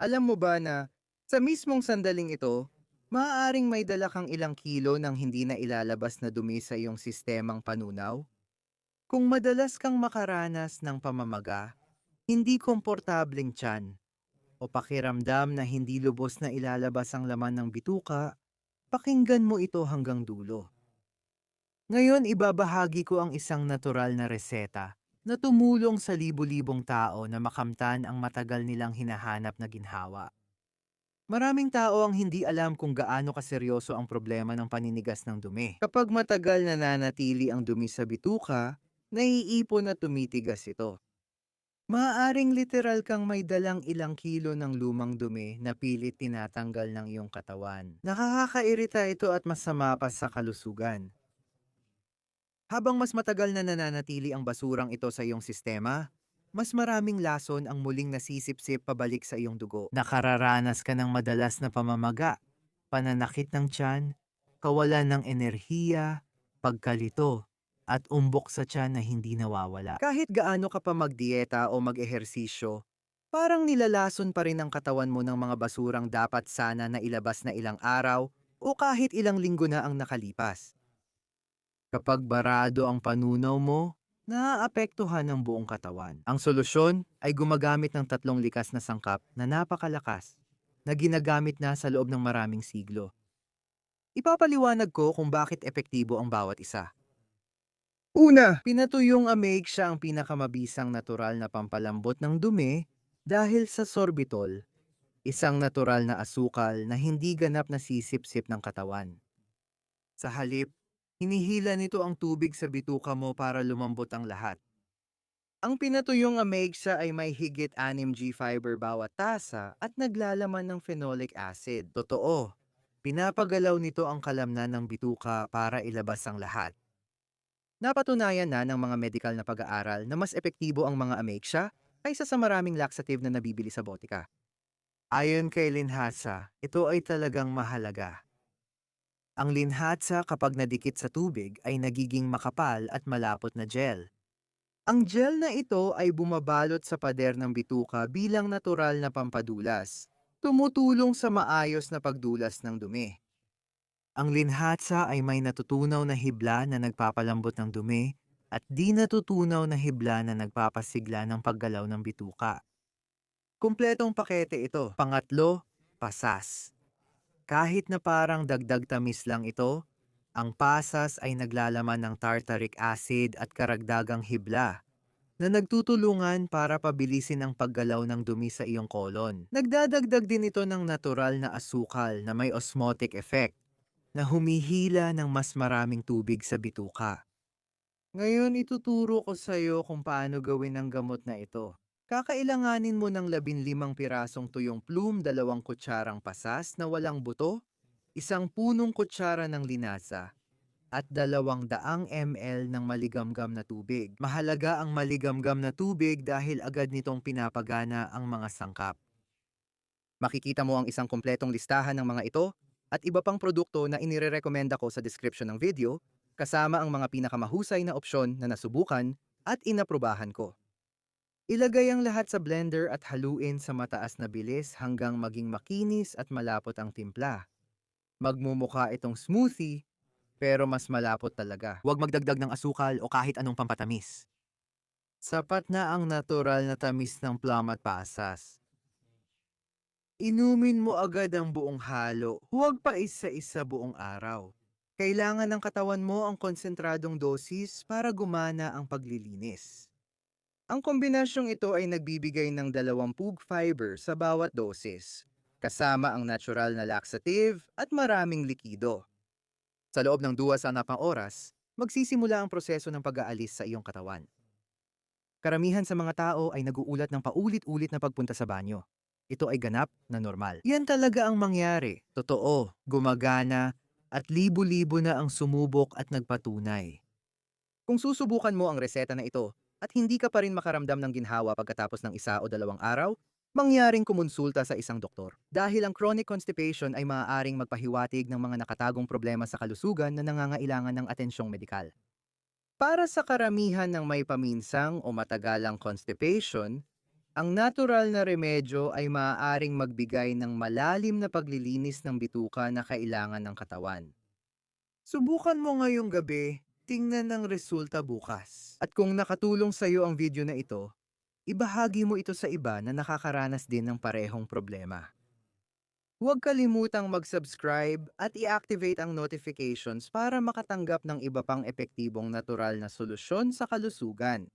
Alam mo ba na sa mismong sandaling ito, maaaring may dala kang ilang kilo ng hindi na ilalabas na dumi sa iyong sistemang panunaw? Kung madalas kang makaranas ng pamamaga, hindi komportableng tiyan, o pakiramdam na hindi lubos na ilalabas ang laman ng bituka, pakinggan mo ito hanggang dulo. Ngayon ibabahagi ko ang isang natural na reseta na tumulong sa libu-libong tao na makamtan ang matagal nilang hinahanap na ginhawa. Maraming tao ang hindi alam kung gaano kaseryoso ang problema ng paninigas ng dumi. Kapag matagal nananatili ang dumi sa bituka, naiipon at tumitigas ito. Maaaring literal kang may dalang ilang kilo ng lumang dumi na pilit tinatanggal ng iyong katawan. Nakakairita ito at masama pa sa kalusugan. Habang mas matagal na nananatili ang basurang ito sa iyong sistema, mas maraming lason ang muling nasisipsip pabalik sa iyong dugo. Nakararanas ka ng madalas na pamamaga, pananakit ng tiyan, kawalan ng enerhiya, pagkalito, at umbok sa tiyan na hindi nawawala. Kahit gaano ka pa magdieta o mag-ehersisyo, parang nilalason pa rin ang katawan mo ng mga basurang dapat sana na ilabas na ilang araw o kahit ilang linggo na ang nakalipas. Kapag barado ang panunaw mo, naaapektuhan ang buong katawan. Ang solusyon ay gumagamit ng tatlong likas na sangkap na napakalakas na ginagamit na sa loob ng maraming siglo. Ipapaliwanag ko kung bakit epektibo ang bawat isa. Una, pinatuyong amig siya ang pinakamabisang natural na pampalambot ng dumi dahil sa sorbitol, isang natural na asukal na hindi ganap na sisip-sip ng katawan. Sa halip, hinihila nito ang tubig sa bituka mo para lumambot ang lahat. Ang pinatuyong amegsa ay may higit 6 G fiber bawat tasa at naglalaman ng phenolic acid. Totoo, pinapagalaw nito ang kalamnan ng bituka para ilabas ang lahat. Napatunayan na ng mga medikal na pag-aaral na mas epektibo ang mga amegsa kaysa sa maraming laxative na nabibili sa botika. Ayon kay Linhasa, ito ay talagang mahalaga. Ang linhatsa kapag nadikit sa tubig ay nagiging makapal at malapot na gel. Ang gel na ito ay bumabalot sa pader ng bituka bilang natural na pampadulas, tumutulong sa maayos na pagdulas ng dumi. Ang linhatsa ay may natutunaw na hibla na nagpapalambot ng dumi at di natutunaw na hibla na nagpapasigla ng paggalaw ng bituka. Kumpletong pakete ito. Pangatlo, pasas. Kahit na parang dagdag tamis lang ito, ang pasas ay naglalaman ng tartaric acid at karagdagang hibla na nagtutulungan para pabilisin ang paggalaw ng dumi sa iyong kolon. Nagdadagdag din ito ng natural na asukal na may osmotic effect na humihila ng mas maraming tubig sa bituka. Ngayon ituturo ko sa iyo kung paano gawin ang gamot na ito. Kakailanganin mo ng 15 pirasong tuyong plume, 2 kutsarang pasas na walang buto, 1 punong kutsara ng linasa, at 200 ml ng maligamgam na tubig. Mahalaga ang maligamgam na tubig dahil agad nitong pinapagana ang mga sangkap. Makikita mo ang isang kumpletong listahan ng mga ito at iba pang produkto na inirerekomenda ko sa description ng video, kasama ang mga pinakamahusay na opsyon na nasubukan at inaprubahan ko. Ilagay ang lahat sa blender at haluin sa mataas na bilis hanggang maging makinis at malapot ang timpla. Magmumukha itong smoothie, pero mas malapot talaga. Huwag magdagdag ng asukal o kahit anong pampatamis. Sapat na ang natural na tamis ng plum at pasas. Inumin mo agad ang buong halo, huwag pa isa-isa buong araw. Kailangan ng katawan mo ang konsentradong dosis para gumana ang paglilinis. Ang kombinasyong ito ay nagbibigay ng 20 fiber sa bawat dosis, kasama ang natural na laxative at maraming likido. Sa loob ng 2 sa oras, magsisimula ang proseso ng pag-aalis sa iyong katawan. Karamihan sa mga tao ay naguulat ng paulit-ulit na pagpunta sa banyo. Ito ay ganap na normal. Yan talaga ang mangyari. Totoo, gumagana, at libo-libo na ang sumubok at nagpatunay. Kung susubukan mo ang reseta na ito at hindi ka pa rin makaramdam ng ginhawa pagkatapos ng 1 o 2 araw, mangyaring kumonsulta sa isang doktor. Dahil ang chronic constipation ay maaaring magpahiwatig ng mga nakatagong problema sa kalusugan na nangangailangan ng atensyong medikal. Para sa karamihan ng may paminsang o matagalang constipation, Ang natural na remedyo ay maaaring magbigay ng malalim na paglilinis ng bituka na kailangan ng katawan. Subukan mo ngayong gabi, tingnan ng resulta bukas. At kung nakatulong sa iyo ang video na ito, ibahagi mo ito sa iba na nakakaranas din ng parehong problema. Huwag kalimutang mag-subscribe at i-activate ang notifications para makatanggap ng iba pang epektibong natural na solusyon sa kalusugan.